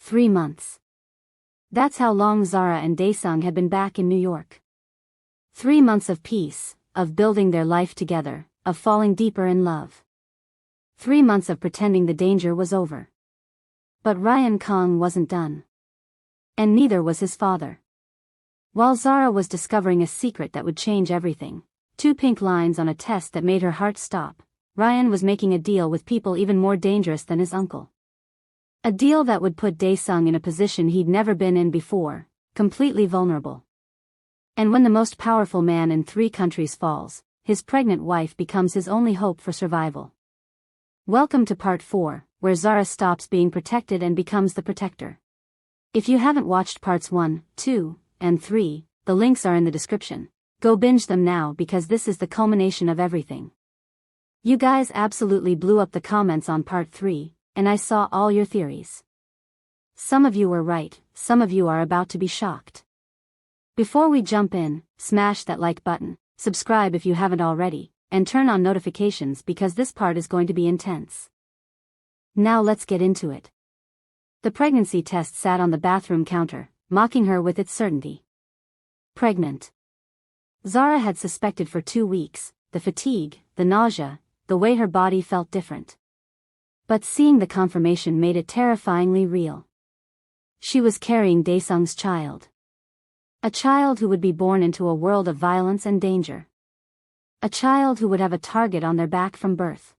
3 months. That's how long Zara and Dae-sung had been back in New York. 3 months of peace, of building their life together, of falling deeper in love. 3 months of pretending the danger was over. But Ryan Kang wasn't done. And neither was his father. While Zara was discovering a secret that would change everything, 2 pink lines on a test that made her heart stop, Ryan was making a deal with people even more dangerous than his uncle. A deal that would put Dae-sung in a position he'd never been in before, completely vulnerable. And when the most powerful man in 3 countries falls, his pregnant wife becomes his only hope for survival. Welcome to part 4, where Zara stops being protected and becomes the protector. If you haven't watched parts 1, 2, and 3, the links are in the description. Go binge them now because this is the culmination of everything. You guys absolutely blew up the comments on part 3, and I saw all your theories. Some of you were right, some of you are about to be shocked. Before we jump in, smash that like button, subscribe if you haven't already, and turn on notifications because this part is going to be intense. Now let's get into it. The pregnancy test sat on the bathroom counter, mocking her with its certainty. Pregnant. Zara had suspected for 2 weeks, the fatigue, the nausea, the way her body felt different. But seeing the confirmation made it terrifyingly real. She was carrying Dae-sung's child. A child who would be born into a world of violence and danger. A child who would have a target on their back from birth.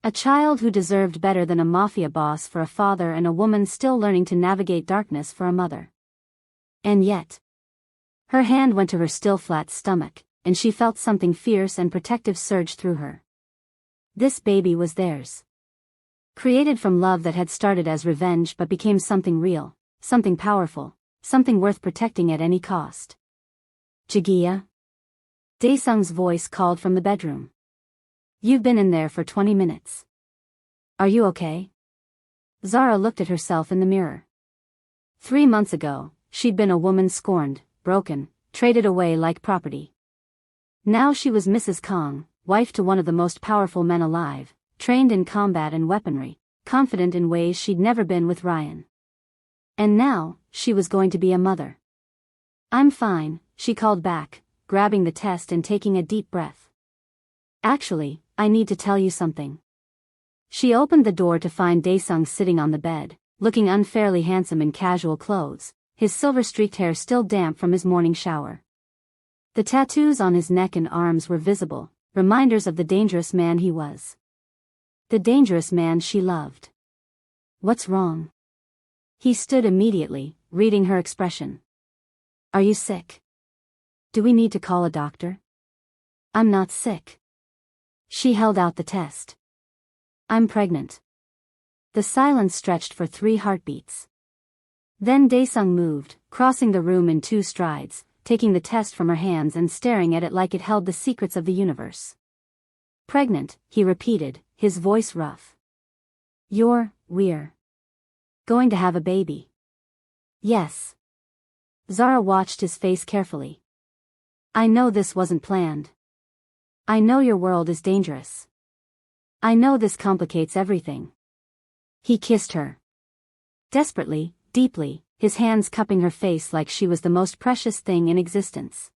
A child who deserved better than a mafia boss for a father and a woman still learning to navigate darkness for a mother. And yet, her hand went to her still flat stomach, and she felt something fierce and protective surge through her. This baby was theirs. Created from love that had started as revenge but became something real, something powerful, something worth protecting at any cost. Jagiya? Dae-sung's voice called from the bedroom. You've been in there for 20 minutes. Are you okay? Zara looked at herself in the mirror. 3 months ago, she'd been a woman scorned, broken, traded away like property. Now she was Mrs. Kang, wife to one of the most powerful men alive, trained in combat and weaponry, confident in ways she'd never been with Ryan. And now, she was going to be a mother. I'm fine, she called back, grabbing the test and taking a deep breath. Actually, I need to tell you something. She opened the door to find Dae-sung sitting on the bed, looking unfairly handsome in casual clothes, his silver-streaked hair still damp from his morning shower. The tattoos on his neck and arms were visible, reminders of the dangerous man he was. The dangerous man she loved. What's wrong? He stood immediately, reading her expression. Are you sick? Do we need to call a doctor? I'm not sick. She held out the test. I'm pregnant. The silence stretched for 3 heartbeats. Then Dae-sung moved, crossing the room in 2 strides, taking the test from her hands and staring at it like it held the secrets of the universe. Pregnant, he repeated, his voice rough. We're going to have a baby. Yes. Zara watched his face carefully. I know this wasn't planned. I know your world is dangerous. I know this complicates everything. He kissed her. Desperately, deeply, his hands cupping her face like she was the most precious thing in existence.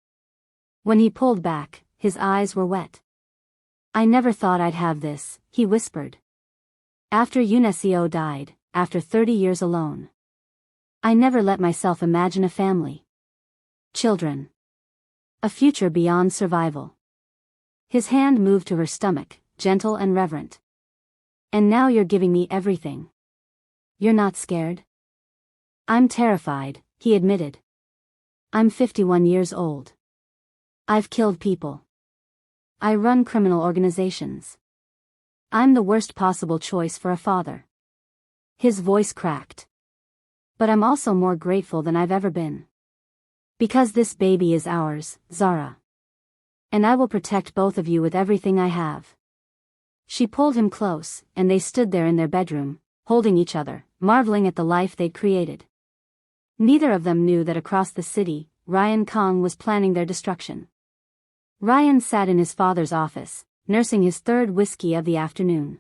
When he pulled back, his eyes were wet. I never thought I'd have this, he whispered. After Unio died, after 30 years alone. I never let myself imagine a family. Children. A future beyond survival. His hand moved to her stomach, gentle and reverent. And now you're giving me everything. You're not scared? I'm terrified, he admitted. I'm 51 years old. I've killed people. I run criminal organizations. I'm the worst possible choice for a father. His voice cracked. But I'm also more grateful than I've ever been. Because this baby is ours, Zara. And I will protect both of you with everything I have. She pulled him close, and they stood there in their bedroom, holding each other, marveling at the life they'd created. Neither of them knew that across the city, Ryan Kang was planning their destruction. Ryan sat in his father's office, nursing his 3rd whiskey of the afternoon.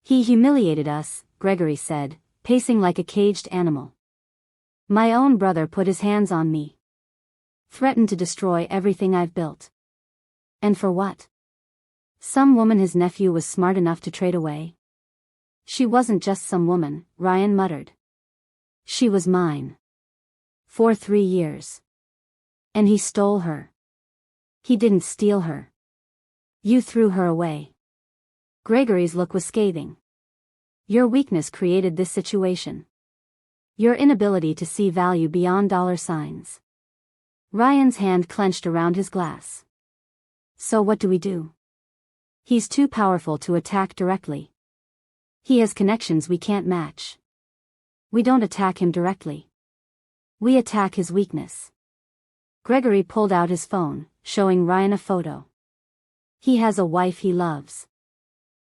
He humiliated us, Gregory said, pacing like a caged animal. My own brother put his hands on me. Threatened to destroy everything I've built. And for what? Some woman his nephew was smart enough to trade away. She wasn't just some woman, Ryan muttered. She was mine. For 3 years. And he stole her. He didn't steal her. You threw her away. Gregory's look was scathing. Your weakness created this situation. Your inability to see value beyond dollar signs. Ryan's hand clenched around his glass. So what do we do? He's too powerful to attack directly. He has connections we can't match. We don't attack him directly. We attack his weakness. Gregory pulled out his phone, showing Ryan a photo. He has a wife he loves.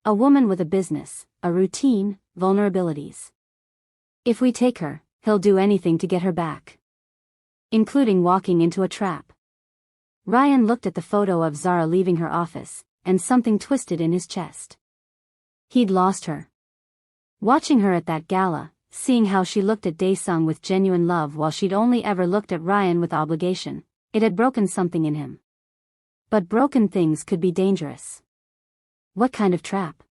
A woman with a business, a routine, vulnerabilities. If we take her, he'll do anything to get her back. Including walking into a trap. Ryan looked at the photo of Zara leaving her office, and something twisted in his chest. He'd lost her. Watching her at that gala, seeing how she looked at Dae-sung with genuine love while she'd only ever looked at Ryan with obligation, it had broken something in him. But broken things could be dangerous. What kind of trap?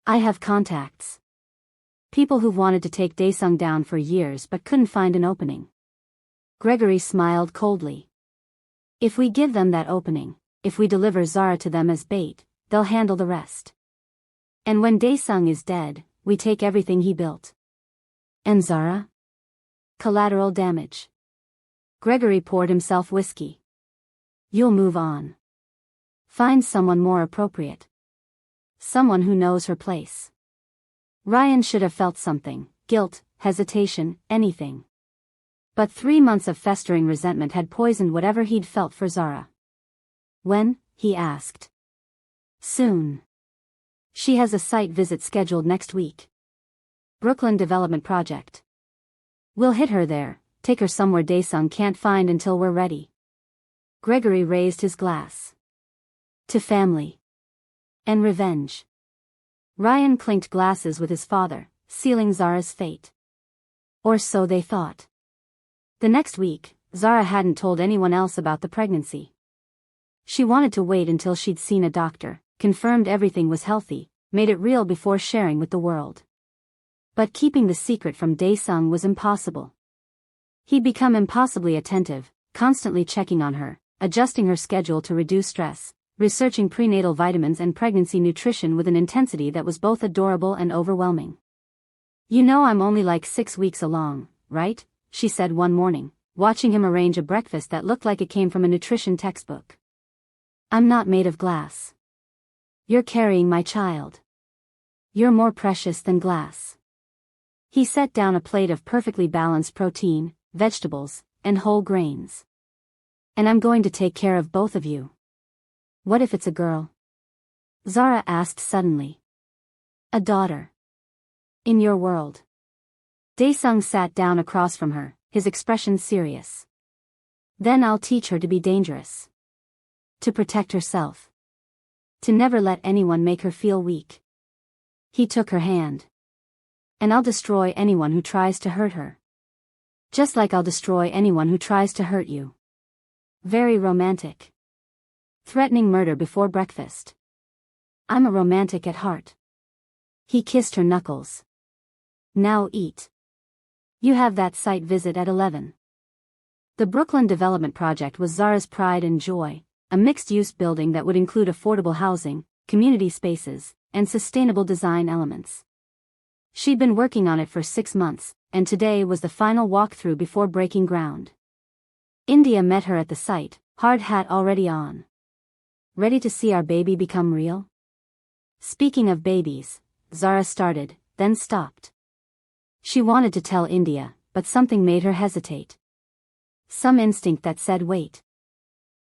I have contacts. People who've wanted to take Dae-sung down for years but couldn't find an opening. Gregory smiled coldly. If we give them that opening, if we deliver Zara to them as bait, they'll handle the rest. And when Dae-sung is dead, we take everything he built. And Zara? Collateral damage. Gregory poured himself whiskey. You'll move on. Find someone more appropriate. Someone who knows her place. Ryan should have felt something, guilt, hesitation, anything. But 3 months of festering resentment had poisoned whatever he'd felt for Zara. When? He asked. Soon. She has a site visit scheduled next week. Brooklyn Development Project. We'll hit her there, take her somewhere Dae-sung can't find until we're ready. Gregory raised his glass. To family. And revenge. Ryan clinked glasses with his father, sealing Zara's fate. Or so they thought. The next week, Zara hadn't told anyone else about the pregnancy. She wanted to wait until she'd seen a doctor, confirmed everything was healthy, made it real before sharing with the world. But keeping the secret from Dae-sung was impossible. He'd become impossibly attentive, constantly checking on her, adjusting her schedule to reduce stress, researching prenatal vitamins and pregnancy nutrition with an intensity that was both adorable and overwhelming. You know I'm only like 6 weeks along, right? She said one morning, watching him arrange a breakfast that looked like it came from a nutrition textbook. I'm not made of glass. You're carrying my child. You're more precious than glass. He set down a plate of perfectly balanced protein, vegetables, and whole grains. And I'm going to take care of both of you. What if it's a girl? Zara asked suddenly. A daughter. In your world. Dae-sung sat down across from her, his expression serious. Then I'll teach her to be dangerous. To protect herself. To never let anyone make her feel weak. He took her hand. And I'll destroy anyone who tries to hurt her. Just like I'll destroy anyone who tries to hurt you. Very romantic. Threatening murder before breakfast. I'm a romantic at heart. He kissed her knuckles. Now eat. You have that site visit at 11. The Brooklyn Development Project was Zara's pride and joy, a mixed-use building that would include affordable housing, community spaces, and sustainable design elements. She'd been working on it for 6 months, and today was the final walkthrough before breaking ground. India met her at the site, hard hat already on. Ready to see our baby become real? Speaking of babies, Zara started, then stopped. She wanted to tell India, but something made her hesitate. Some instinct that said wait.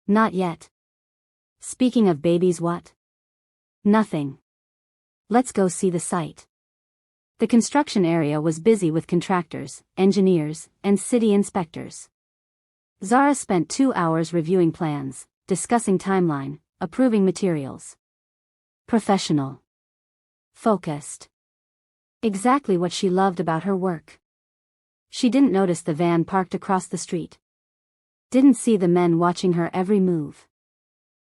Not yet. Speaking of babies, what? Nothing. Let's go see the site. The construction area was busy with contractors, engineers, and city inspectors. Zara spent 2 hours reviewing plans, discussing timeline, approving materials. Professional. Focused. Exactly what she loved about her work. She didn't notice the van parked across the street. Didn't see the men watching her every move.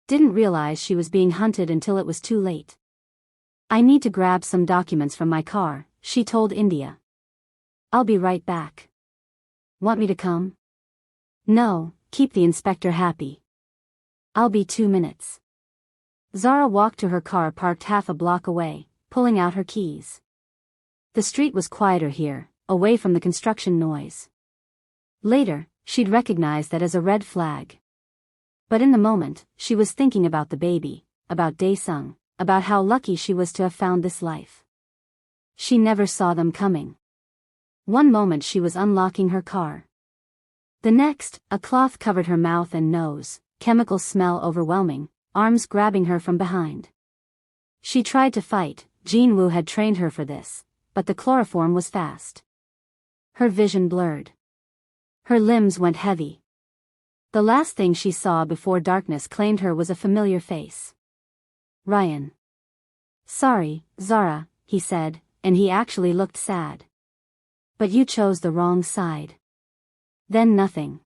Didn't realize she was being hunted until it was too late. I need to grab some documents from my car, she told India. I'll be right back. Want me to come? No, keep the inspector happy. I'll be 2 minutes. Zara walked to her car parked half a block away, pulling out her keys. The street was quieter here, away from the construction noise. Later, she'd recognize that as a red flag. But in the moment, she was thinking about the baby, about Dae-sung, about how lucky she was to have found this life. She never saw them coming. One moment she was unlocking her car. The next, a cloth covered her mouth and nose, chemical smell overwhelming, arms grabbing her from behind. She tried to fight, Jin-woo had trained her for this, but the chloroform was fast. Her vision blurred. Her limbs went heavy. The last thing she saw before darkness claimed her was a familiar face. Ryan. Sorry, Zara, he said, and he actually looked sad. But you chose the wrong side. Then nothing.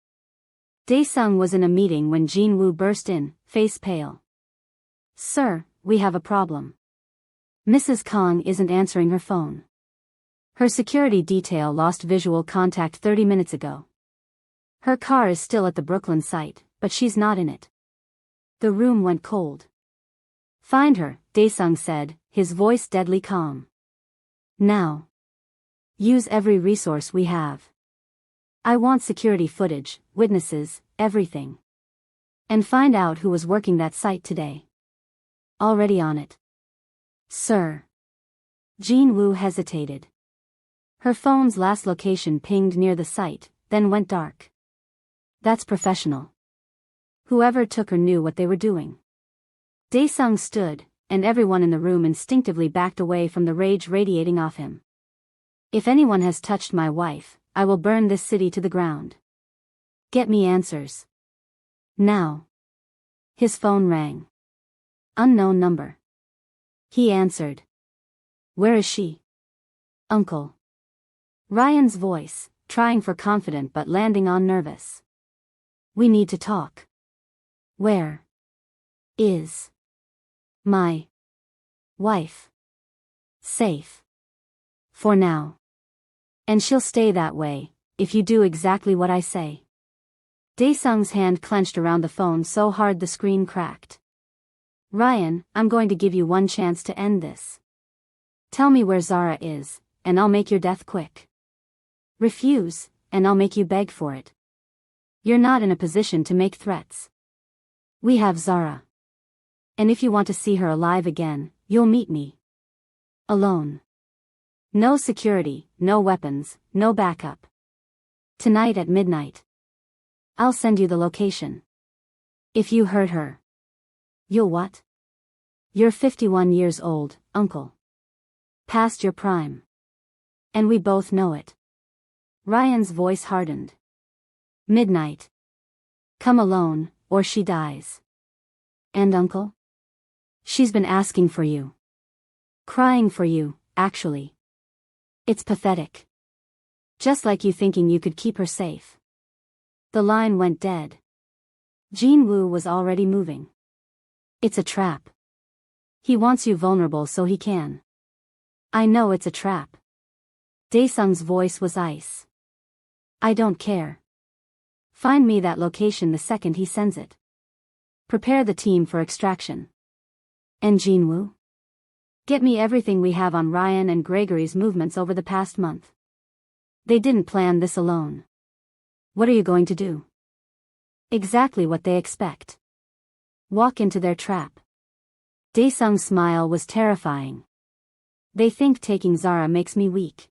Dae-sung was in a meeting when Jin-woo burst in, face pale. Sir, we have a problem. Mrs. Kong isn't answering her phone. Her security detail lost visual contact 30 minutes ago. Her car is still at the Brooklyn site, but she's not in it. The room went cold. Find her, Dae-sung said, his voice deadly calm. Now. Use every resource we have. I want security footage, witnesses, everything. And find out who was working that site today. Already on it. Sir. Jin-woo hesitated. Her phone's last location pinged near the site, then went dark. That's professional. Whoever took her knew what they were doing. Dae-sung stood, and everyone in the room instinctively backed away from the rage radiating off him. If anyone has touched my wife, I will burn this city to the ground. Get me answers. Now. His phone rang. Unknown number. He answered. Where is she? Uncle. Ryan's voice, trying for confident but landing on nervous. We need to talk. Where is my wife? Safe. For now. And she'll stay that way, if you do exactly what I say. Dae-sung's hand clenched around the phone so hard the screen cracked. Ryan, I'm going to give you one chance to end this. Tell me where Zara is, and I'll make your death quick. Refuse, and I'll make you beg for it. You're not in a position to make threats. We have Zara. And if you want to see her alive again, you'll meet me. Alone. No security, no weapons, no backup. Tonight at midnight. I'll send you the location. If you hurt her. You'll what? You're 51 years old, uncle. Past your prime. And we both know it. Ryan's voice hardened. Midnight. Come alone, or she dies. And uncle? She's been asking for you. Crying for you, actually. It's pathetic. Just like you thinking you could keep her safe. The line went dead. Jin-woo was already moving. It's a trap. He wants you vulnerable so he can. I know it's a trap. Dae-sung's voice was ice. I don't care. Find me that location the second he sends it. Prepare the team for extraction. And Jin-woo? Get me everything we have on Ryan and Gregory's movements over the past month. They didn't plan this alone. What are you going to do? Exactly what they expect. Walk into their trap. Dae-sung's smile was terrifying. They think taking Zara makes me weak.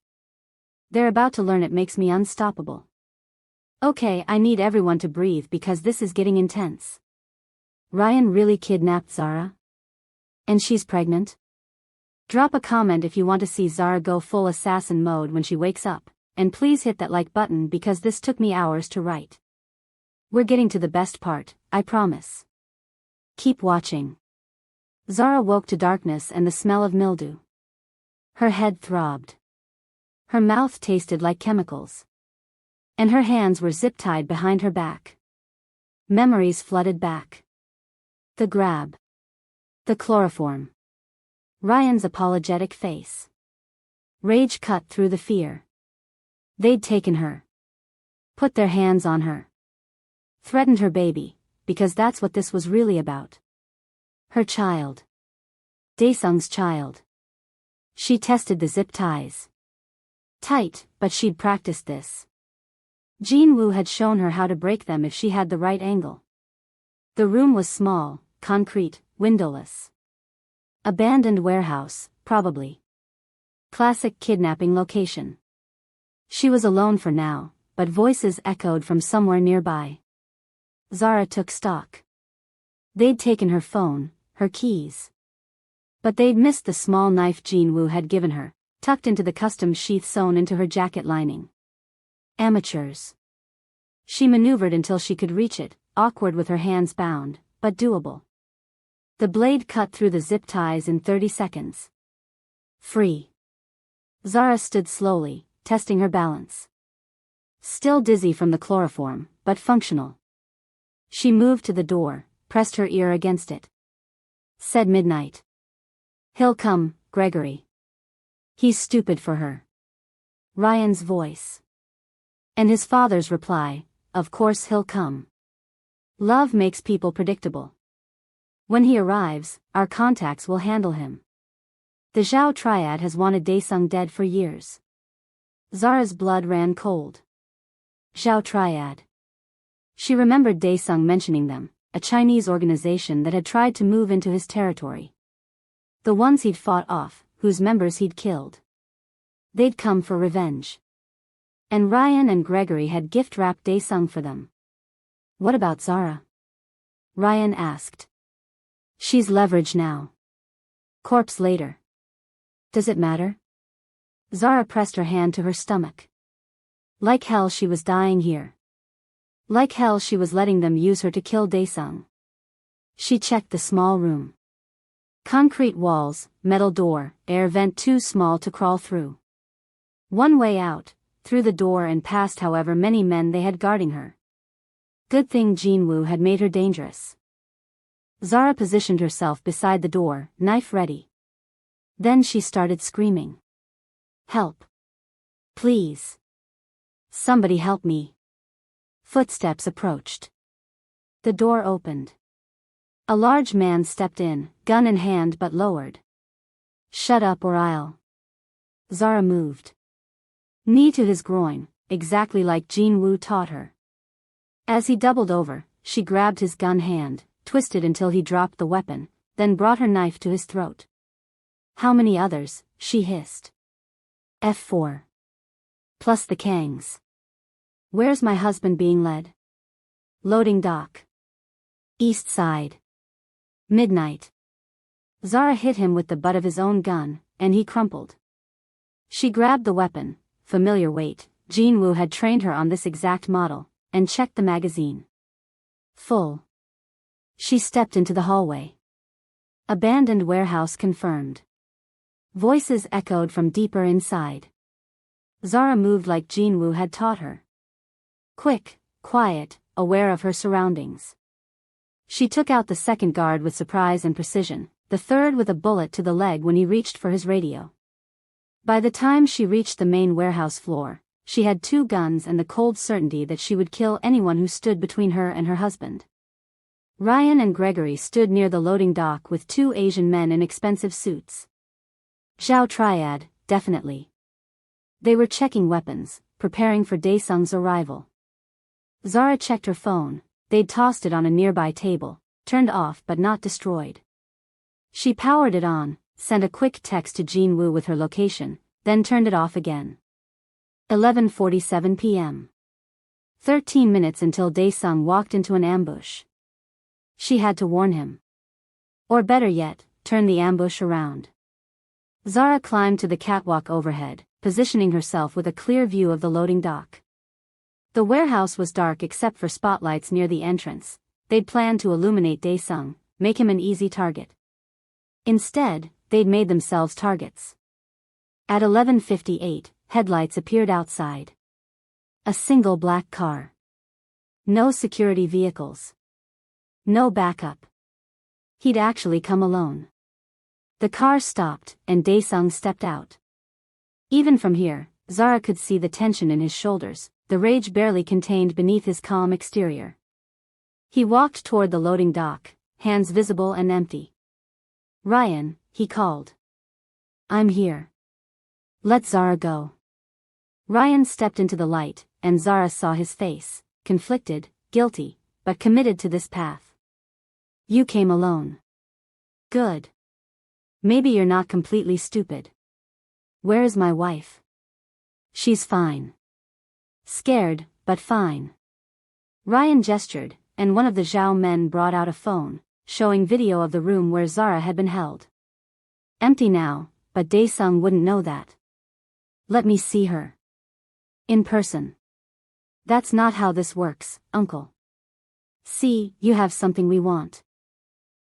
They're about to learn it makes me unstoppable. Okay, I need everyone to breathe because this is getting intense. Ryan really kidnapped Zara? And she's pregnant? Drop a comment if you want to see Zara go full assassin mode when she wakes up, and please hit that like button because this took me hours to write. We're getting to the best part, I promise. Keep watching. Zara woke to darkness and the smell of mildew. Her head throbbed. Her mouth tasted like chemicals. And her hands were zip-tied behind her back. Memories flooded back. The grab. The chloroform. Ryan's apologetic face. Rage cut through the fear. They'd taken her. Put their hands on her. Threatened her baby, because that's what this was really about. Her child. Dae-sung's child. She tested the zip ties. Tight, but she'd practiced this. Jin-woo had shown her how to break them if she had the right angle. The room was small, concrete, windowless. Abandoned warehouse, probably. Classic kidnapping location. She was alone for now, but voices echoed from somewhere nearby. Zara took stock. They'd taken her phone, her keys. But they'd missed the small knife Jin-woo had given her, tucked into the custom sheath sewn into her jacket lining. Amateurs. She maneuvered until she could reach it, awkward with her hands bound, but doable. The blade cut through the zip ties in 30 seconds. Free. Zara stood slowly, testing her balance. Still dizzy from the chloroform, but functional. She moved to the door, pressed her ear against it. Said midnight. He'll come, Gregory. He's stupid for her. Ryan's voice. And his father's reply, of course he'll come. Love makes people predictable. When he arrives, our contacts will handle him. The Zhao triad has wanted Dae-sung dead for years. Zara's blood ran cold. Zhao triad. She remembered Dae-sung mentioning them, a Chinese organization that had tried to move into his territory. The ones he'd fought off, whose members he'd killed. They'd come for revenge. And Ryan and Gregory had gift-wrapped Dae-sung for them. What about Zara? Ryan asked. She's leverage now. Corpse later. Does it matter? Zara pressed her hand to her stomach. Like hell she was dying here. Like hell she was letting them use her to kill Dae-sung. She checked the small room. Concrete walls, metal door, air vent too small to crawl through. One way out, through the door and past however many men they had guarding her. Good thing Jin-woo had made her dangerous. Zara positioned herself beside the door, knife ready. Then she started screaming. Help. Please. Somebody help me. Footsteps approached. The door opened. A large man stepped in, gun in hand but lowered. Shut up or I'll. Zara moved. Knee to his groin, exactly like Jin-woo taught her. As he doubled over, she grabbed his gun hand, twisted until he dropped the weapon, then brought her knife to his throat. How many others? She hissed. F4. Plus the Kangs. Where's my husband being led? Loading dock. East side. Midnight. Zara hit him with the butt of his own gun, and he crumpled. She grabbed the weapon, familiar weight, Jin-woo had trained her on this exact model, and checked the magazine. Full. She stepped into the hallway. Abandoned warehouse confirmed. Voices echoed from deeper inside. Zara moved like Jin-woo had taught her. Quick, quiet, aware of her surroundings. She took out the second guard with surprise and precision, the third with a bullet to the leg when he reached for his radio. By the time she reached the main warehouse floor, she had 2 guns and the cold certainty that she would kill anyone who stood between her and her husband. Ryan and Gregory stood near the loading dock with 2 Asian men in expensive suits. Zhao triad, definitely. They were checking weapons, preparing for Dae-sung's arrival. Zara checked her phone. They'd tossed it on a nearby table, turned off but not destroyed. She powered it on, sent a quick text to Jin-woo with her location, then turned it off again. 11:47 p.m. 13 minutes until Dae-sung walked into an ambush. She had to warn him. Or better yet, turn the ambush around. Zara climbed to the catwalk overhead, positioning herself with a clear view of the loading dock. The warehouse was dark except for spotlights near the entrance. They'd planned to illuminate Dae-sung, make him an easy target. Instead, they'd made themselves targets. At 11:58, headlights appeared outside. A single black car. No security vehicles. No backup. He'd actually come alone. The car stopped, and Dae-sung stepped out. Even from here, Zara could see the tension in his shoulders, the rage barely contained beneath his calm exterior. He walked toward the loading dock, hands visible and empty. "Ryan," he called. "I'm here. Let Zara go." Ryan stepped into the light, and Zara saw his face, conflicted, guilty, but committed to this path. "You came alone. Good. Maybe you're not completely stupid. Where is my wife?" "She's fine. Scared, but fine." Ryan gestured, and one of the Zhao men brought out a phone, showing video of the room where Zara had been held. Empty now, but Dae-sung wouldn't know that. "Let me see her. In person." "That's not how this works, uncle. See, you have something we want.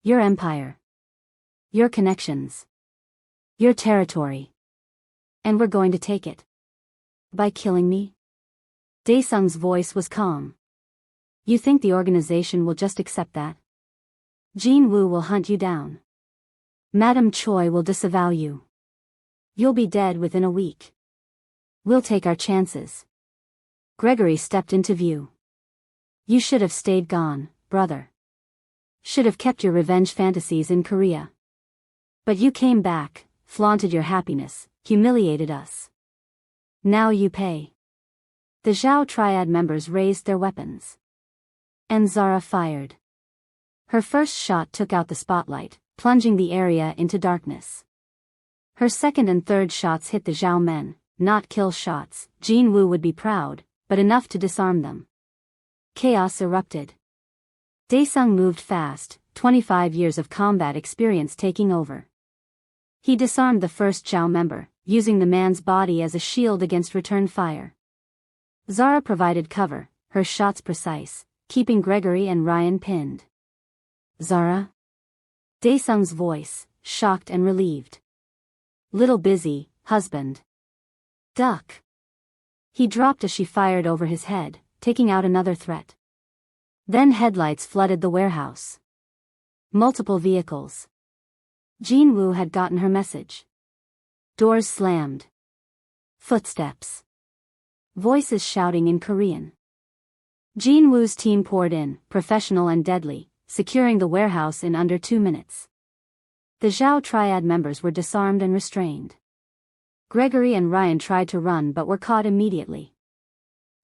Your empire. Your connections. Your territory. And we're going to take it. By killing me?" Dae-sung's voice was calm. "You think the organization will just accept that? Jin Woo will hunt you down. Madam Choi will disavow you. You'll be dead within a week. We'll take our chances." Gregory stepped into view. "You should have stayed gone, brother. Should have kept your revenge fantasies in Korea. But you came back, flaunted your happiness, humiliated us. Now you pay." The Zhao triad members raised their weapons. And Zara fired. Her first shot took out the spotlight, plunging the area into darkness. Her second and third shots hit the Zhao men, not kill shots. Jin Woo would be proud, but enough to disarm them. Chaos erupted. Dae-sung moved fast, 25 years of combat experience taking over. He disarmed the first Zhao member, using the man's body as a shield against return fire. Zara provided cover, her shots precise, keeping Gregory and Ryan pinned. "Zara?" Dae-sung's voice, shocked and relieved. "Little busy, husband. Duck." He dropped as she fired over his head, taking out another threat. Then headlights flooded the warehouse. Multiple vehicles. Jin Woo had gotten her message. Doors slammed. Footsteps. Voices shouting in Korean. Jin Woo's team poured in, professional and deadly, securing the warehouse in under 2 minutes. The Zhao triad members were disarmed and restrained. Gregory and Ryan tried to run but were caught immediately.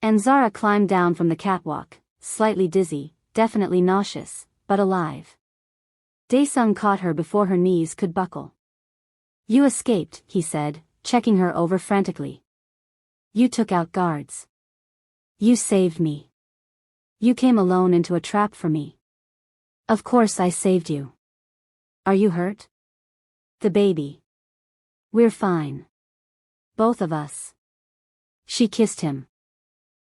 And Zara climbed down from the catwalk, slightly dizzy, definitely nauseous, but alive. Dae-sung caught her before her knees could buckle. "You escaped," he said, checking her over frantically. "You took out guards. You saved me. You came alone into a trap for me. Of course I saved you. Are you hurt?" "The baby. We're fine. Both of us." She kissed him.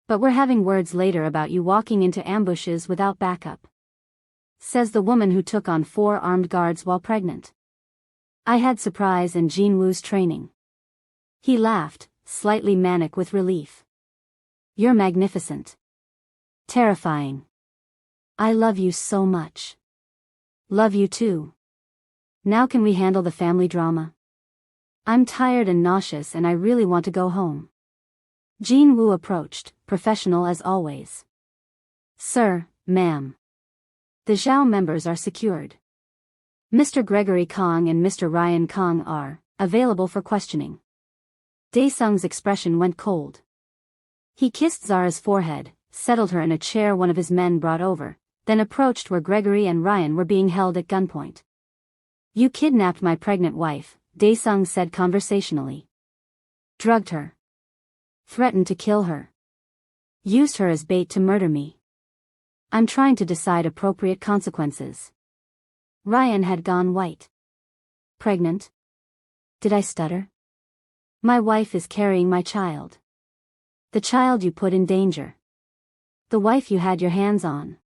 "But we're having words later about you walking into ambushes without backup," says the woman who took on 4 armed guards while pregnant. "I had surprise and Jin Woo's training." He laughed, slightly manic with relief. "You're magnificent. Terrifying. I love you so much." "Love you too. Now can we handle the family drama? I'm tired and nauseous and I really want to go home." Jin Woo approached, professional as always. "Sir, ma'am. The Zhao members are secured. Mr. Gregory Kong and Mr. Ryan Kong are available for questioning." Dae-sung's expression went cold. He kissed Zara's forehead, settled her in a chair one of his men brought over, then approached where Gregory and Ryan were being held at gunpoint. "You kidnapped my pregnant wife," Dae-sung said conversationally. "Drugged her. Threatened to kill her. Used her as bait to murder me. I'm trying to decide appropriate consequences." Ryan had gone white. "Pregnant? Did I stutter? My wife is carrying my child. The child you put in danger. The wife you had your hands on."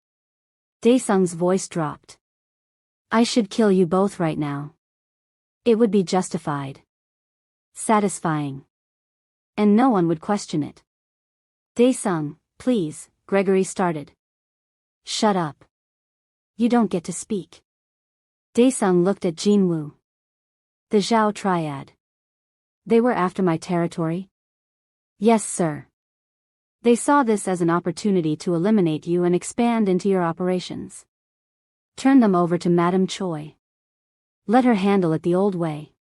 Dae-sung's voice dropped. "I should kill you both right now. It would be justified. Satisfying. And no one would question it. Dae-sung, please, Gregory started. Shut up. You don't get to speak. Dae-sung looked at Jinwoo. The Zhao triad. They were after my territory? Yes, sir. They saw this as an opportunity to eliminate you and expand into your operations. Turn them over to Madame Choi. Let her handle it the old way.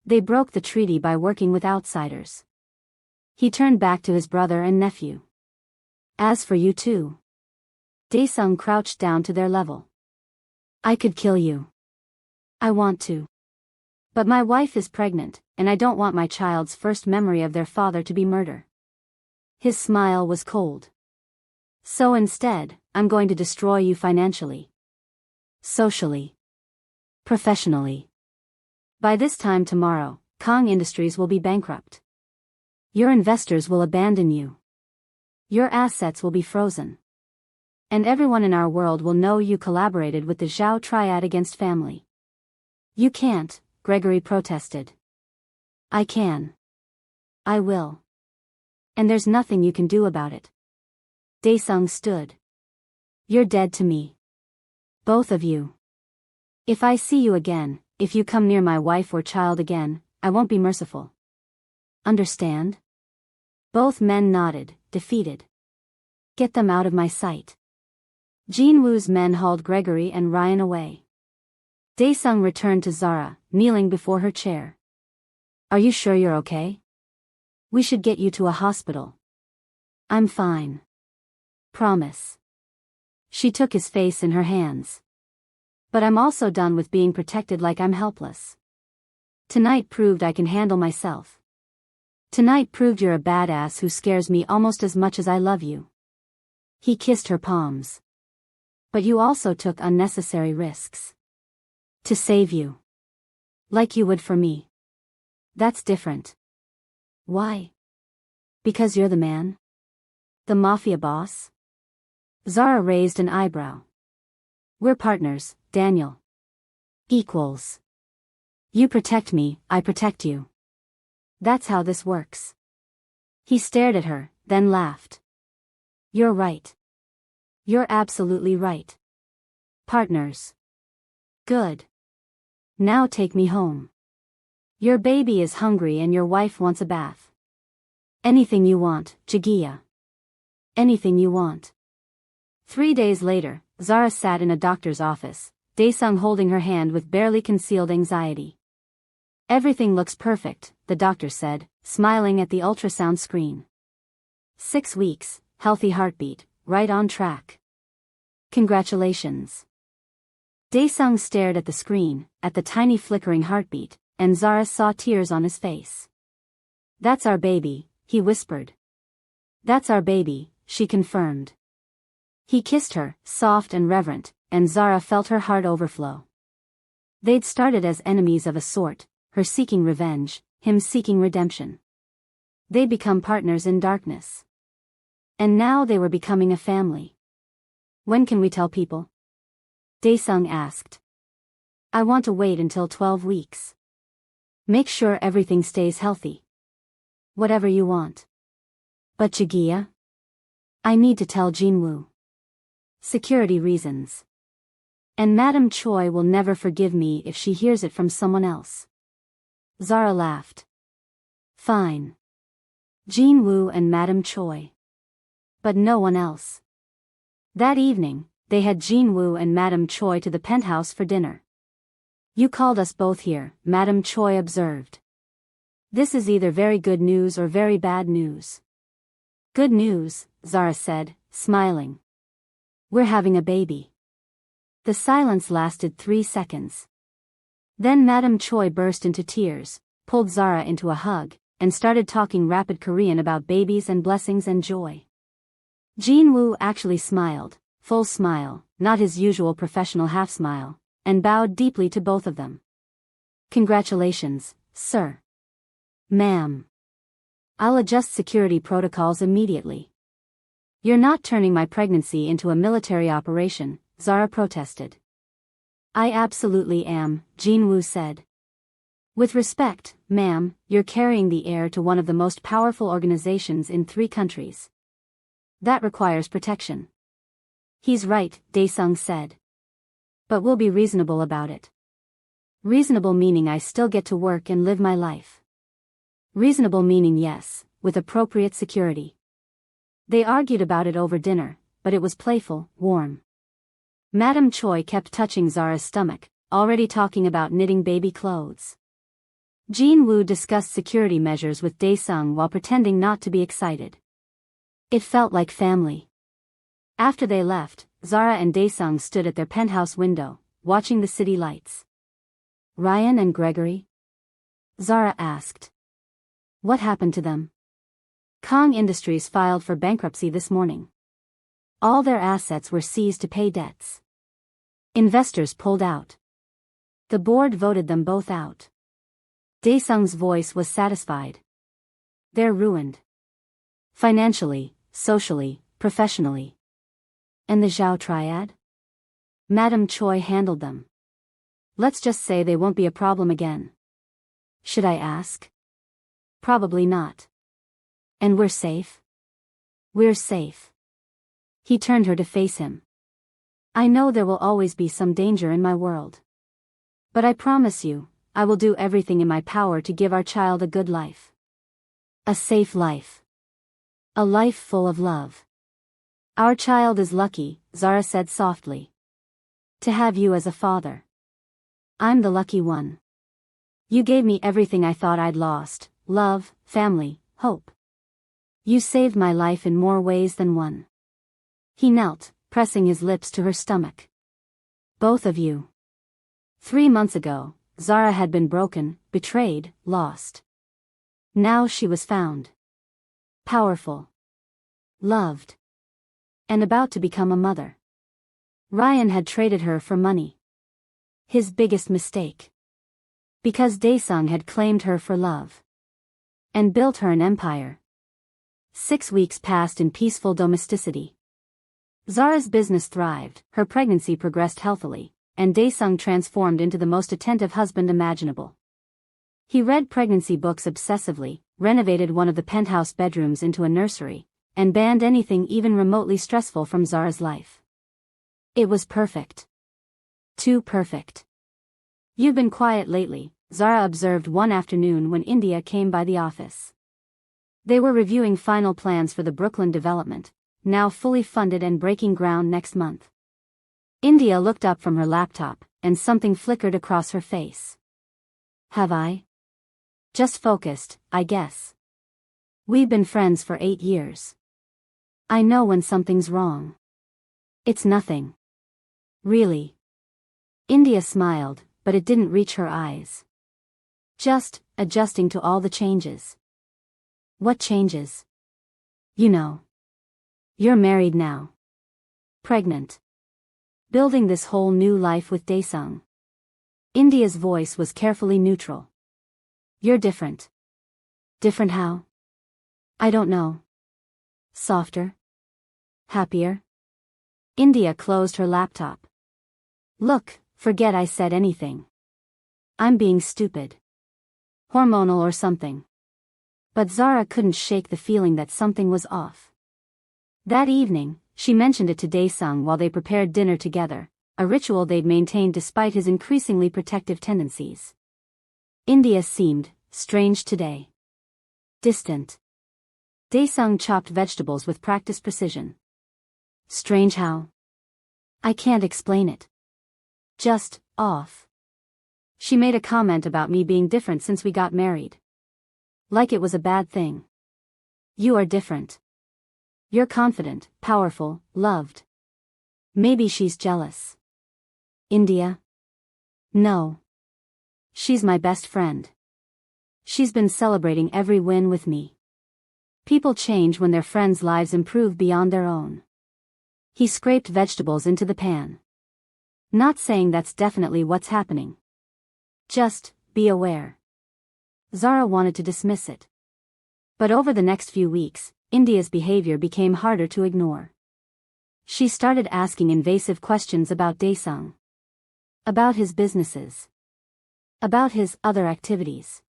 They broke the treaty by working with outsiders. He turned back to his brother and nephew. As for you two. Dae-sung crouched down to their level. I could kill you. I want to. But my wife is pregnant, and I don't want my child's first memory of their father to be murder. His smile was cold. So instead, I'm going to destroy you financially. Socially. Professionally. By this time tomorrow, Kong Industries will be bankrupt. Your investors will abandon you. Your assets will be frozen. And everyone in our world will know you collaborated with the Zhao triad against family. You can't, Gregory protested. I can. I will. And there's nothing you can do about it. Dae-sung stood. You're dead to me. Both of you. If I see you again, if you come near my wife or child again, I won't be merciful. Understand? Both men nodded, defeated. Get them out of my sight. Jinwoo's men hauled Gregory and Ryan away. Dae-sung returned to Zara, kneeling before her chair. Are you sure you're okay? We should get you to a hospital. I'm fine. Promise. She took his face in her hands. But I'm also done with being protected like I'm helpless. Tonight proved I can handle myself. Tonight proved you're a badass who scares me almost as much as I love you. He kissed her palms. But you also took unnecessary risks. To save you. Like you would for me. That's different. Why? Because you're the man? The mafia boss? Zara raised an eyebrow. We're partners, Daniel. Equals. You protect me, I protect you. That's how this works. He stared at her, then laughed. You're right. You're absolutely right. Partners. Good. Now take me home. Your baby is hungry and your wife wants a bath. Anything you want, Jagiya. Anything you want. 3 days later, Zara sat in a doctor's office, Dae-sung holding her hand with barely concealed anxiety. Everything looks perfect, the doctor said, smiling at the ultrasound screen. 6 weeks, healthy heartbeat, right on track. Congratulations. Dae-sung stared at the screen, at the tiny flickering heartbeat, and Zara saw tears on his face. That's our baby, he whispered. That's our baby, she confirmed. He kissed her, soft and reverent, and Zara felt her heart overflow. They'd started as enemies of a sort, her seeking revenge, him seeking redemption. They'd become partners in darkness. And now they were becoming a family. When can we tell people? Dae-sung asked. I want to wait until 12 weeks. Make sure everything stays healthy. Whatever you want. But Jagiya? I need to tell Jinwoo. Security reasons. And Madame Choi will never forgive me if she hears it from someone else. Zara laughed. Fine. Jinwoo and Madame Choi. But no one else. That evening, they had Jinwoo and Madame Choi to the penthouse for dinner. You called us both here, Madame Choi observed. This is either very good news or very bad news. Good news, Zara said, smiling. We're having a baby. The silence lasted 3 seconds. Then Madame Choi burst into tears, pulled Zara into a hug, and started talking rapid Korean about babies and blessings and joy. Jinwoo actually smiled, full smile, not his usual professional half smile, and bowed deeply to both of them. Congratulations, sir. Ma'am. I'll adjust security protocols immediately. You're not turning my pregnancy into a military operation, Zara protested. I absolutely am, Jinwoo said. With respect, ma'am, you're carrying the heir to one of the most powerful organizations in 3 countries. That requires protection. He's right, Dae-sung said. But we'll be reasonable about it. Reasonable meaning I still get to work and live my life. Reasonable meaning yes, with appropriate security. They argued about it over dinner, but it was playful, warm. Madame Choi kept touching Zara's stomach, already talking about knitting baby clothes. Jean Woo discussed security measures with Dae-sung while pretending not to be excited. It felt like family. After they left, Zara and Dae-sung stood at their penthouse window, watching the city lights. Ryan and Gregory? Zara asked. What happened to them? Kong Industries filed for bankruptcy this morning. All their assets were seized to pay debts. Investors pulled out. The board voted them both out. Dae-sung's voice was satisfied. They're ruined. Financially, socially, professionally. And the Zhao triad? Madame Choi handled them. Let's just say they won't be a problem again. Should I ask? Probably not. And we're safe? We're safe. He turned her to face him. I know there will always be some danger in my world. But I promise you, I will do everything in my power to give our child a good life. A safe life. A life full of love. Our child is lucky, Zara said softly. To have you as a father. I'm the lucky one. You gave me everything I thought I'd lost, love, family, hope. You saved my life in more ways than one. He knelt, pressing his lips to her stomach. Both of you. 3 months ago, Zara had been broken, betrayed, lost. Now she was found. Powerful. Loved. And about to become a mother. Ryan had traded her for money. His biggest mistake. Because Dae-sung had claimed her for love. And built her an empire. 6 weeks passed in peaceful domesticity. Zara's business thrived, her pregnancy progressed healthily, and Dae-sung transformed into the most attentive husband imaginable. He read pregnancy books obsessively, renovated one of the penthouse bedrooms into a nursery, and banned anything even remotely stressful from Zara's life. It was perfect. Too perfect. You've been quiet lately, Zara observed one afternoon when India came by the office. They were reviewing final plans for the Brooklyn development, now fully funded and breaking ground next month. India looked up from her laptop, and something flickered across her face. Have I? Just focused, I guess. We've been friends for 8 years. I know when something's wrong. It's nothing. Really. India smiled, but it didn't reach her eyes. Just, adjusting to all the changes. What changes? You know. You're married now. Pregnant. Building this whole new life with Dae-sung. India's voice was carefully neutral. You're different. Different how? I don't know. Softer? Happier? India closed her laptop. Look, forget I said anything. I'm being stupid. Hormonal or something. But Zara couldn't shake the feeling that something was off. That evening, she mentioned it to Dae-sung while they prepared dinner together, a ritual they'd maintained despite his increasingly protective tendencies. India seemed strange today. Distant. Dae-sung chopped vegetables with practiced precision. Strange how? I can't explain it. Just, off. She made a comment about me being different since we got married. Like it was a bad thing. You are different. You're confident, powerful, loved. Maybe she's jealous. India? No. She's my best friend. She's been celebrating every win with me. People change when their friends' lives improve beyond their own. He scraped vegetables into the pan. Not saying that's definitely what's happening. Just, be aware. Zara wanted to dismiss it. But over the next few weeks, India's behavior became harder to ignore. She started asking invasive questions about Dae-sung. About his businesses. About his other activities.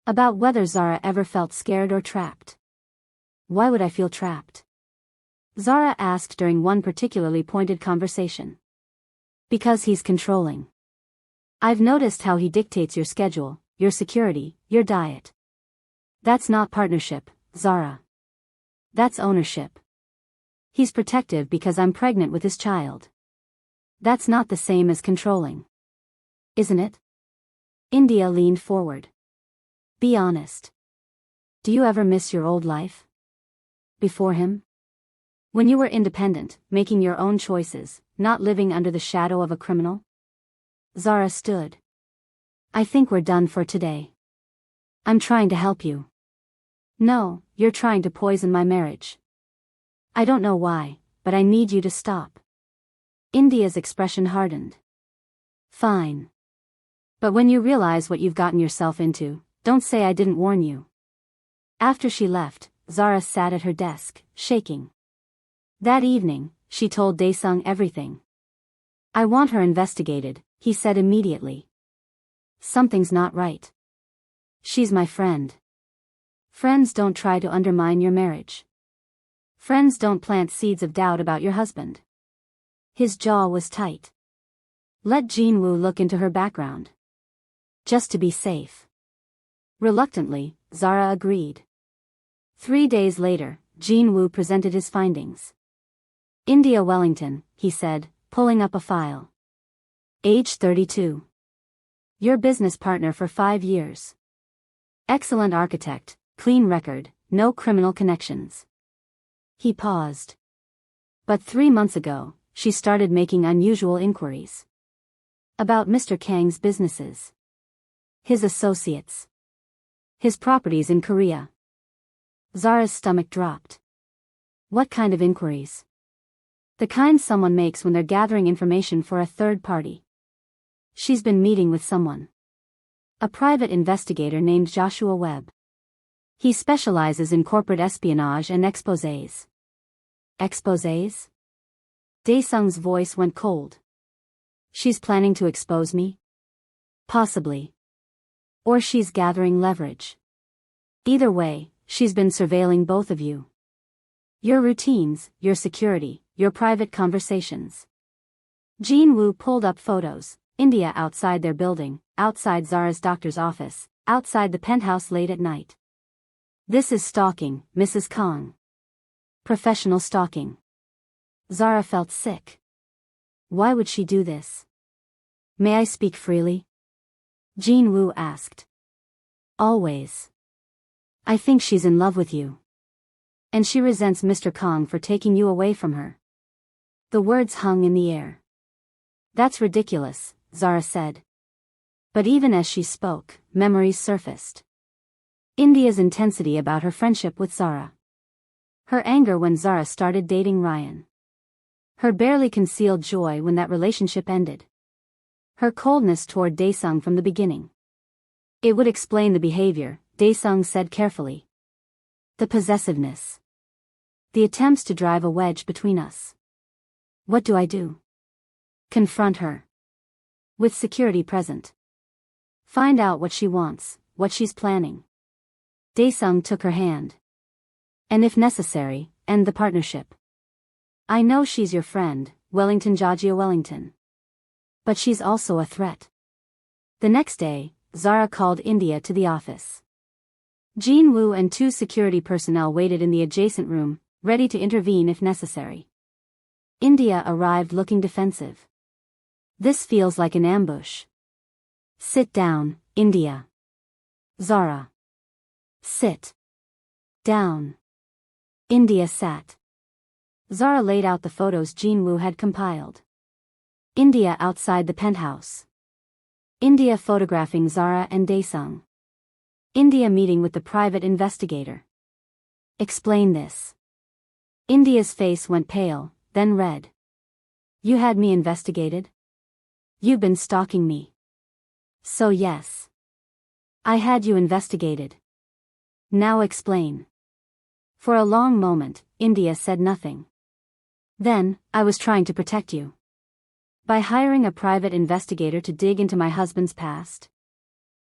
About whether Zara ever felt scared or trapped. Why would I feel trapped? Zara asked during one particularly pointed conversation. Because he's controlling. I've noticed how he dictates your schedule, your security, your diet. That's not partnership, Zara. That's ownership. He's protective because I'm pregnant with his child. That's not the same as controlling. Isn't it? India leaned forward. Be honest. Do you ever miss your old life? Before him? When you were independent, making your own choices, not living under the shadow of a criminal? Zara stood. I think we're done for today. I'm trying to help you. No, you're trying to poison my marriage. I don't know why, but I need you to stop. India's expression hardened. Fine. But when you realize what you've gotten yourself into, don't say I didn't warn you. After she left, Zara sat at her desk, shaking. That evening, she told Dae-sung everything. I want her investigated, he said immediately. Something's not right. She's my friend. Friends don't try to undermine your marriage. Friends don't plant seeds of doubt about your husband. His jaw was tight. Let Jin-woo look into her background. Just to be safe. Reluctantly, Zara agreed. 3 days later, Jin-woo presented his findings. India Wellington, he said, pulling up a file. Age 32. Your business partner for 5 years. Excellent architect, clean record, no criminal connections. He paused. But 3 months ago, she started making unusual inquiries. About Mr. Kang's businesses. His associates. His properties in Korea. Zara's stomach dropped. What kind of inquiries? The kind someone makes when they're gathering information for a third party. She's been meeting with someone. A private investigator named Joshua Webb. He specializes in corporate espionage and exposés. Exposés? Dae-sung's voice went cold. She's planning to expose me? Possibly. Or she's gathering leverage. Either way, she's been surveilling both of you. Your routines, your security, your private conversations. Jin-woo pulled up photos, India outside their building, outside Zara's doctor's office, outside the penthouse late at night. This is stalking, Mrs. Kang. Professional stalking. Zara felt sick. Why would she do this? May I speak freely? Jin-woo asked. Always. I think she's in love with you. And she resents Mr. Kang for taking you away from her. The words hung in the air. That's ridiculous, Zara said. But even as she spoke, memories surfaced. India's intensity about her friendship with Zara. Her anger when Zara started dating Ryan. Her barely concealed joy when that relationship ended. Her coldness toward Dae-sung from the beginning. It would explain the behavior, Dae-sung said carefully. The possessiveness. The attempts to drive a wedge between us. What do I do? Confront her. With security present. Find out what she wants, what she's planning. Dae-sung took her hand. And if necessary, end the partnership. I know she's your friend, Wellington Jajia Wellington. But she's also a threat. The next day, Zara called India to the office. Jin-woo and 2 security personnel waited in the adjacent room, ready to intervene if necessary. India arrived looking defensive. This feels like an ambush. Sit down, India. Zara. Sit. Down. India sat. Zara laid out the photos Jin-woo had compiled. India outside the penthouse. India photographing Zara and Dae-sung. India meeting with the private investigator. Explain this. India's face went pale, then red. You had me investigated? You've been stalking me. So yes. I had you investigated. Now explain. For a long moment, India said nothing. Then, I was trying to protect you. By hiring a private investigator to dig into my husband's past.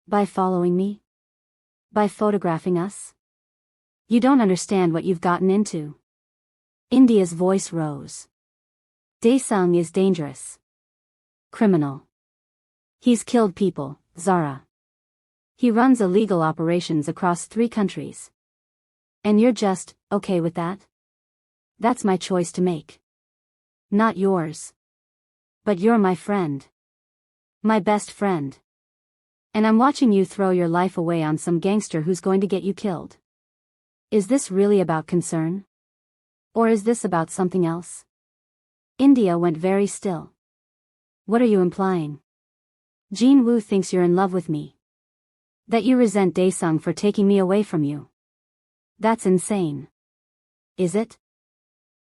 By following me? By photographing us? You don't understand what you've gotten into. India's voice rose. Dae-sung is dangerous. Criminal. He's killed people, Zara. He runs illegal operations across 3 countries. And you're just, okay with that? That's my choice to make. Not yours. But you're my friend. My best friend. And I'm watching you throw your life away on some gangster who's going to get you killed. Is this really about concern? Or is this about something else? India went very still. What are you implying? Jin Woo thinks you're in love with me. That you resent Dae-sung for taking me away from you. That's insane. Is it?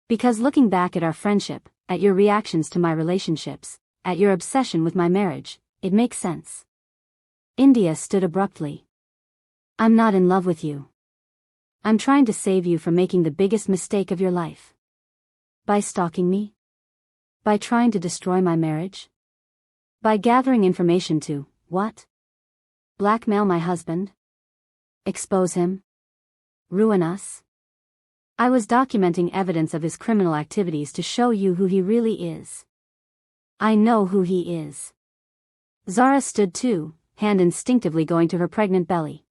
Because looking back at our friendship, at your reactions to my relationships, at your obsession with my marriage, it makes sense. India stood abruptly. I'm not in love with you. I'm trying to save you from making the biggest mistake of your life. By stalking me? By trying to destroy my marriage? By gathering information to, what? Blackmail my husband? Expose him? Ruin us? I was documenting evidence of his criminal activities to show you who he really is. I know who he is. Zara stood too, hand instinctively going to her pregnant belly.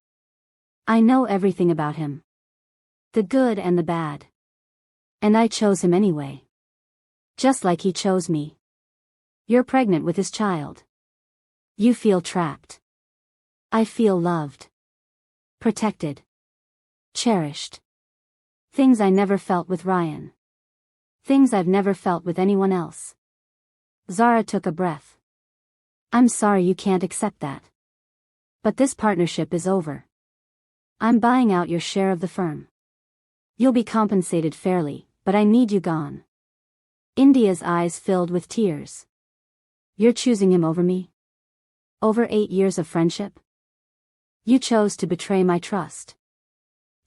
I know everything about him. The good and the bad. And I chose him anyway. Just like he chose me. You're pregnant with his child. You feel trapped. I feel loved. Protected. Cherished. Things I never felt with Ryan. Things I've never felt with anyone else. Zara took a breath. I'm sorry you can't accept that. But this partnership is over. I'm buying out your share of the firm. You'll be compensated fairly, but I need you gone. India's eyes filled with tears. You're choosing him over me? Over 8 years of friendship? You chose to betray my trust.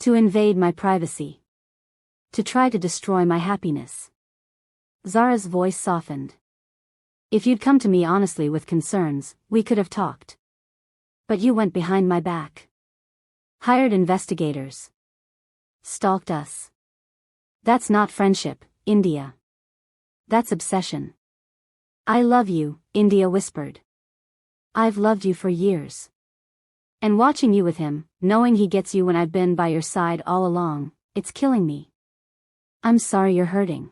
To invade my privacy. To try to destroy my happiness. Zara's voice softened. If you'd come to me honestly with concerns, we could have talked. But you went behind my back. Hired investigators. Stalked us. That's not friendship, India. That's obsession. I love you, India whispered. I've loved you for years. And watching you with him, knowing he gets you when I've been by your side all along, it's killing me. I'm sorry you're hurting.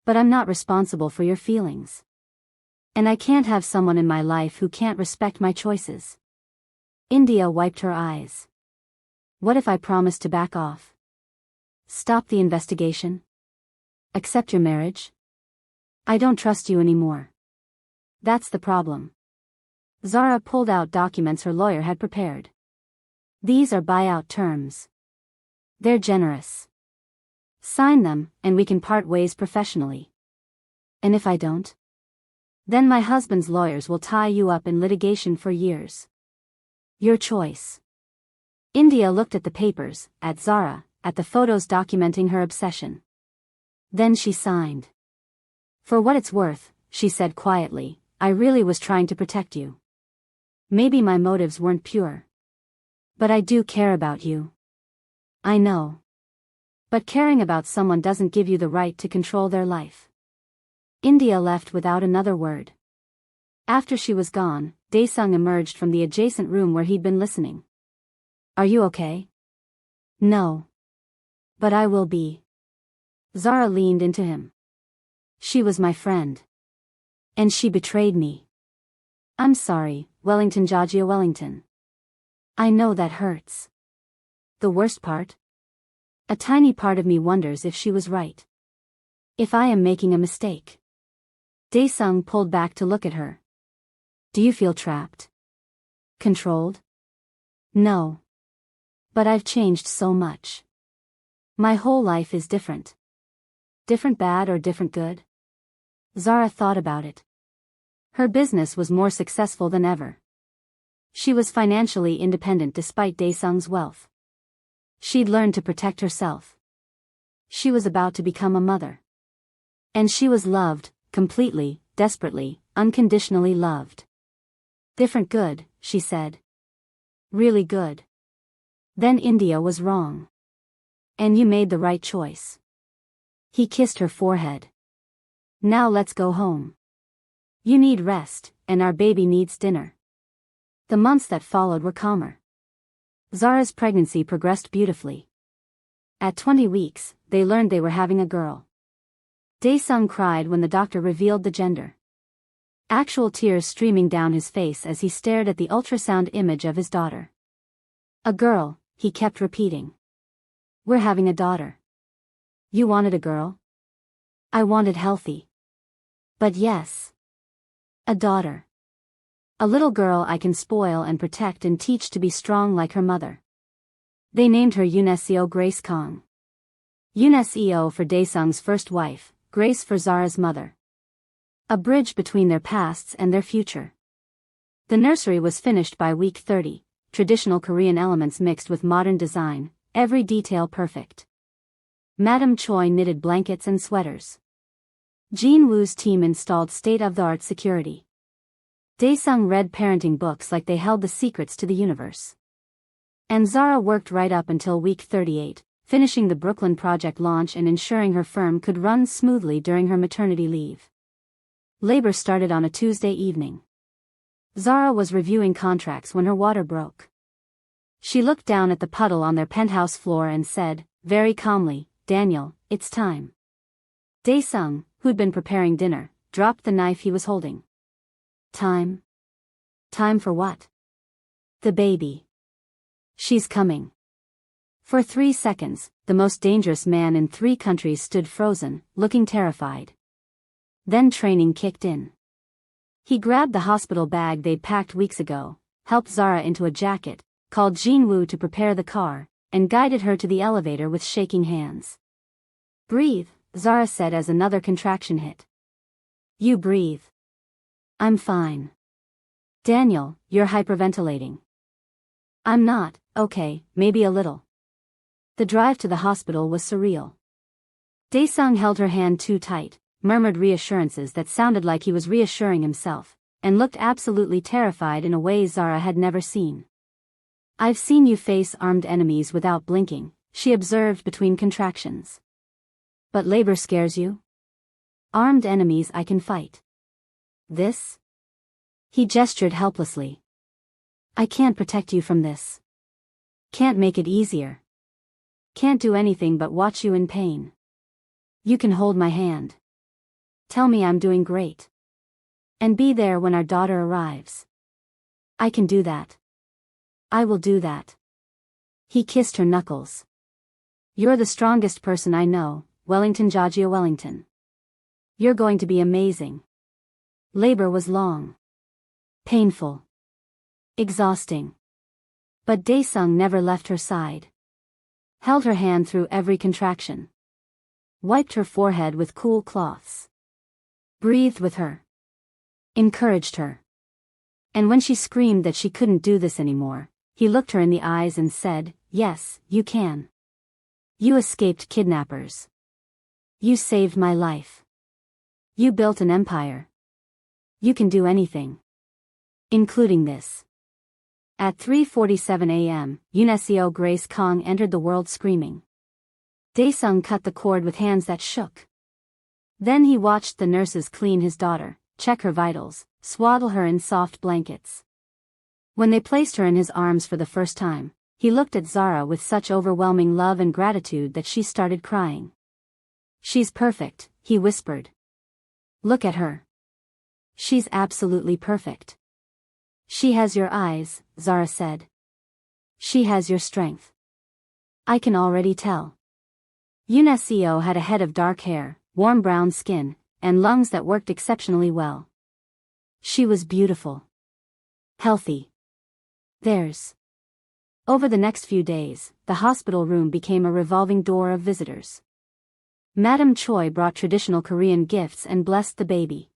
But I'm not responsible for your feelings. And I can't have someone in my life who can't respect my choices. India wiped her eyes. What if I promise to back off? Stop the investigation? Accept your marriage? I don't trust you anymore. That's the problem. Zara pulled out documents her lawyer had prepared. These are buyout terms. They're generous. Sign them, and we can part ways professionally. And if I don't? Then my husband's lawyers will tie you up in litigation for years. Your choice. India looked at the papers, at Zara, at the photos documenting her obsession. Then she signed. For what it's worth, she said quietly, I really was trying to protect you. Maybe my motives weren't pure. But I do care about you. I know. But caring about someone doesn't give you the right to control their life. India left without another word. After she was gone, Desang emerged from the adjacent room where he'd been listening. Are you okay? No. But I will be. Zara leaned into him. She was my friend. And she betrayed me. I'm sorry, Wellington Jagia Wellington. I know that hurts. The worst part? A tiny part of me wonders if she was right. If I am making a mistake. Dae-sung pulled back to look at her. Do you feel trapped? Controlled? No. But I've changed so much. My whole life is different. Different bad or different good? Zara thought about it. Her business was more successful than ever. She was financially independent despite Dae-sung's wealth. She'd learned to protect herself. She was about to become a mother. And she was loved, completely, desperately, unconditionally loved. Different good, she said. Really good. Then India was wrong. And you made the right choice. He kissed her forehead. Now let's go home. You need rest, and our baby needs dinner. The months that followed were calmer. Zara's pregnancy progressed beautifully. At 20 weeks, they learned they were having a girl. Dae-sung cried when the doctor revealed the gender. Actual tears streaming down his face as he stared at the ultrasound image of his daughter. A girl, he kept repeating. We're having a daughter. You wanted a girl? I wanted healthy. But yes. A daughter. A little girl I can spoil and protect and teach to be strong like her mother. They named her Unio Grace Kong. Unio for Dae-sung's first wife, Grace for Zara's mother. A bridge between their pasts and their future. The nursery was finished by week 30, traditional Korean elements mixed with modern design, every detail perfect. Madame Choi knitted blankets and sweaters. Jean Woo's team installed state-of-the-art security. Dae-sung read parenting books like they held the secrets to the universe. And Zara worked right up until week 38, finishing the Brooklyn project launch and ensuring her firm could run smoothly during her maternity leave. Labor started on a Tuesday evening. Zara was reviewing contracts when her water broke. She looked down at the puddle on their penthouse floor and said, very calmly, Daniel, it's time. Dae-sung, who'd been preparing dinner, dropped the knife he was holding. Time? Time for what? The baby. She's coming. For 3 seconds, the most dangerous man in 3 countries stood frozen, looking terrified. Then training kicked in. He grabbed the hospital bag they'd packed weeks ago, helped Zara into a jacket, called Jean Woo to prepare the car, and guided her to the elevator with shaking hands. Breathe, Zara said as another contraction hit. You breathe. I'm fine. Daniel, you're hyperventilating. I'm not, okay, maybe a little. The drive to the hospital was surreal. Dae-sung held her hand too tight, murmured reassurances that sounded like he was reassuring himself, and looked absolutely terrified in a way Zara had never seen. I've seen you face armed enemies without blinking, she observed between contractions. But labor scares you? Armed enemies I can fight. This? He gestured helplessly. I can't protect you from this. Can't make it easier. Can't do anything but watch you in pain. You can hold my hand. Tell me I'm doing great. And be there when our daughter arrives. I can do that. I will do that. He kissed her knuckles. You're the strongest person I know, Wellington Jajia Wellington. You're going to be amazing. Labor was long. Painful. Exhausting. But Dae-sung never left her side. Held her hand through every contraction. Wiped her forehead with cool cloths. Breathed with her. Encouraged her. And when she screamed that she couldn't do this anymore, he looked her in the eyes and said, yes, you can. You escaped kidnappers. You saved my life. You built an empire. You can do anything. Including this. At 3:47 a.m., Unio Grace Kong entered the world screaming. Dae-sung cut the cord with hands that shook. Then he watched the nurses clean his daughter, check her vitals, swaddle her in soft blankets. When they placed her in his arms for the first time, he looked at Zara with such overwhelming love and gratitude that she started crying. She's perfect, he whispered. Look at her. She's absolutely perfect. She has your eyes, Zara said. She has your strength. I can already tell. Unio had a head of dark hair, warm brown skin, and lungs that worked exceptionally well. She was beautiful. Healthy. Theirs. Over the next few days, the hospital room became a revolving door of visitors. Madame Choi brought traditional Korean gifts and blessed the baby.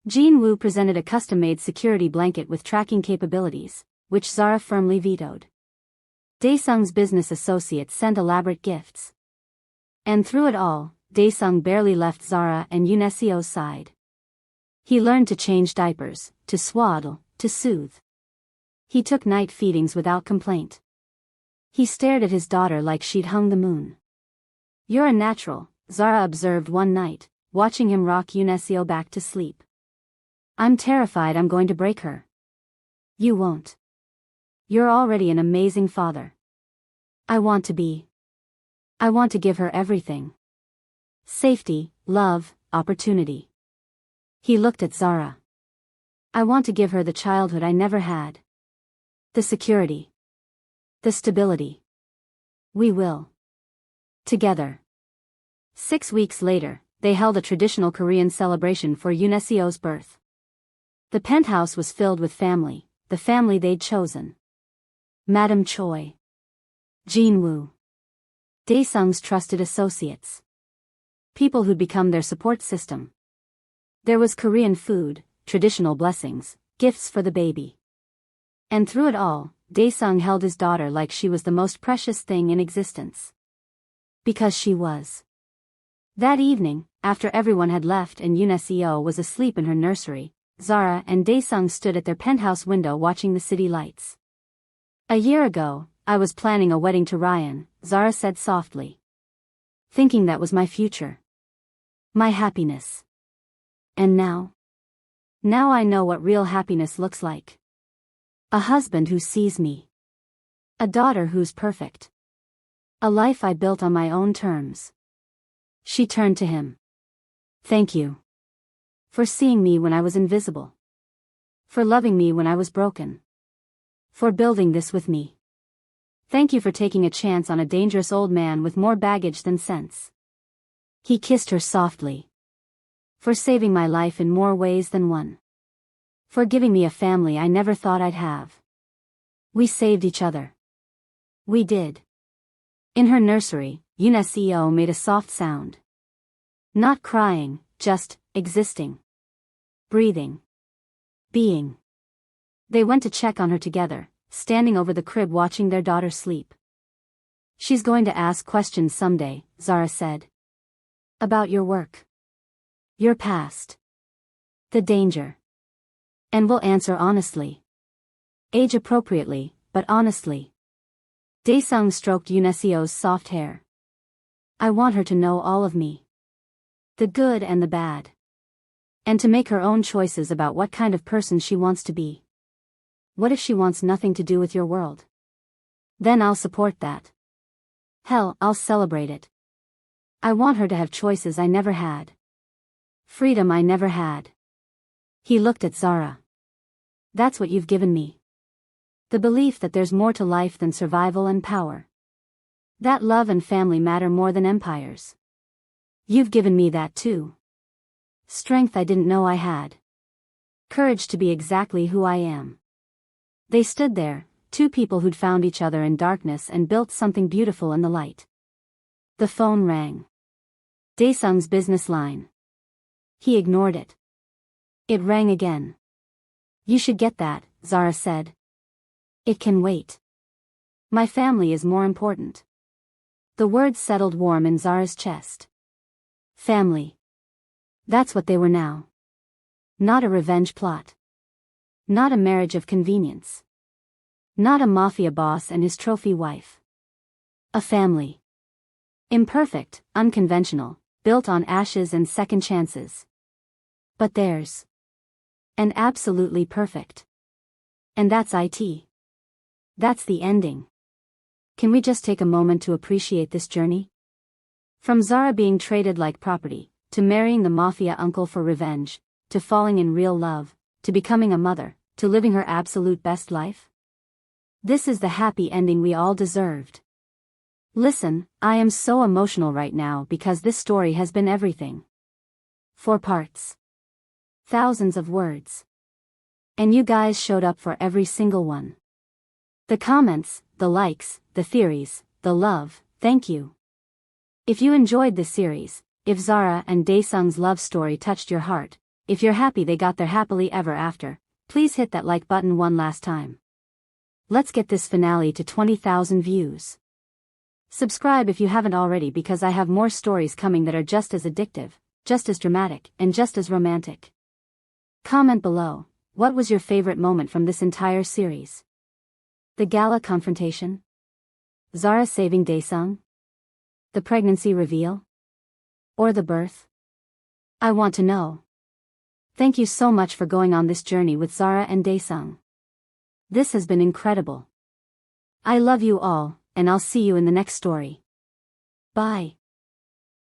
Jean Woo presented a custom-made security blanket with tracking capabilities, which Zara firmly vetoed. Dae-sung's business associates sent elaborate gifts. And through it all, Dae-sung barely left Zara and Unio's side. He learned to change diapers, to swaddle, to soothe. He took night feedings without complaint. He stared at his daughter like she'd hung the moon. "You're a natural," Zara observed one night, watching him rock Unio back to sleep. "I'm terrified I'm going to break her." "You won't. You're already an amazing father." I want to be. I want to give her everything. Safety, love, opportunity." He looked at Zara. "I want to give her the childhood I never had. The security. The stability. We will. Together." 6 weeks later, they held a traditional Korean celebration for Unio's birth. The penthouse was filled with family, the family they'd chosen. Madam Choi. Jin Woo. Dae-sung's trusted associates. People who'd become their support system. There was Korean food, traditional blessings, gifts for the baby. And through it all, Dae-sung held his daughter like she was the most precious thing in existence. Because she was. That evening, after everyone had left and Unio was asleep in her nursery, Zara and Dae-sung stood at their penthouse window watching the city lights. "A year ago, I was planning a wedding to Ryan," Zara said softly. "Thinking that was my future. My happiness. And now? Now I know what real happiness looks like. A husband who sees me. A daughter who's perfect. A life I built on my own terms." She turned to him. "Thank you. For seeing me when I was invisible. For loving me when I was broken. For building this with me. Thank you for taking a chance on a dangerous old man with more baggage than sense." He kissed her softly. "For saving my life in more ways than one. For giving me a family I never thought I'd have. We saved each other. We did." In her nursery, Unio made a soft sound. Not crying, just existing. Breathing. Being. They went to check on her together, standing over the crib watching their daughter sleep. "She's going to ask questions someday," Zara said. "About your work. Your past. The danger. And we'll answer honestly. Age appropriately, but honestly." Dae-sung stroked Unio's soft hair. "I want her to know all of me. The good and the bad. And to make her own choices about what kind of person she wants to be. What if she wants nothing to do with your world? Then I'll support that. Hell, I'll celebrate it. I want her to have choices I never had. Freedom I never had." He looked at Zara. "That's what you've given me. The belief that there's more to life than survival and power. That love and family matter more than empires. You've given me that too. Strength I didn't know I had. Courage to be exactly who I am." They stood there, two people who'd found each other in darkness and built something beautiful in the light. The phone rang. Dae-sung's business line. He ignored it. It rang again. "You should get that," Zara said. "It can wait. My family is more important." The words settled warm in Zara's chest. Family. That's what they were now. Not a revenge plot. Not a marriage of convenience. Not a mafia boss and his trophy wife. A family. Imperfect, unconventional, built on ashes and second chances. But theirs. And absolutely perfect. And that's it. That's the ending. Can we just take a moment to appreciate this journey? From Zara being traded like property, to marrying the mafia uncle for revenge, to falling in real love, to becoming a mother, to living her absolute best life. This is the happy ending we all deserved. Listen, I am so emotional right now because this story has been everything. 4 parts. Thousands of words. And you guys showed up for every single one. The comments, the likes, the theories, the love, thank you. If you enjoyed this series, if Zara and Dae-sung's love story touched your heart, if you're happy they got their happily ever after, please hit that like button one last time. Let's get this finale to 20,000 views. Subscribe if you haven't already because I have more stories coming that are just as addictive, just as dramatic, and just as romantic. Comment below, what was your favorite moment from this entire series? The gala confrontation? Zara saving Desang? The pregnancy reveal? Or the birth? I want to know. Thank you so much for going on this journey with Zara and Dae-sung. This has been incredible. I love you all, and I'll see you in the next story. Bye.